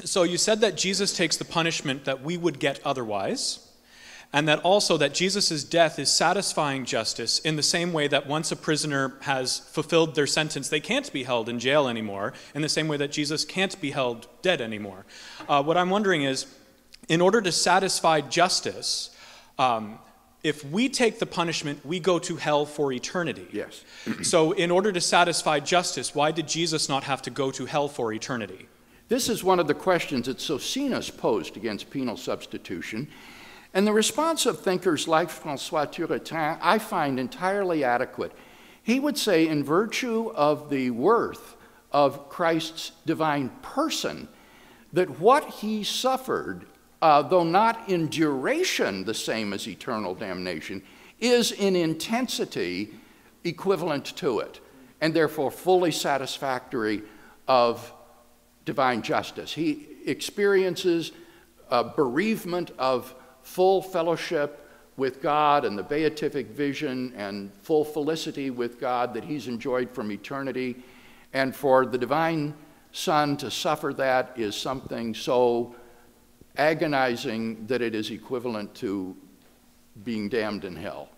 So you said that Jesus takes the punishment that we would get otherwise, and that also that Jesus' death is satisfying justice in the same way that once a prisoner has fulfilled their sentence, they can't be held in jail anymore, in the same way that Jesus can't be held dead anymore. What I'm wondering is, in order to satisfy justice, if we take the punishment, we go to hell for eternity. Yes. So in order to satisfy justice, why did Jesus not have to go to hell for eternity? This is one of the questions that Socinus posed against penal substitution. And the response of thinkers like François Turretin, I find entirely adequate. He would say, in virtue of the worth of Christ's divine person, that what he suffered, though not in duration the same as eternal damnation, is in intensity equivalent to it, and therefore fully satisfactory of divine justice. He experiences a bereavement of full fellowship with God and the beatific vision and full felicity with God that he's enjoyed from eternity. And for the divine Son to suffer that is something so agonizing that it is equivalent to being damned in hell.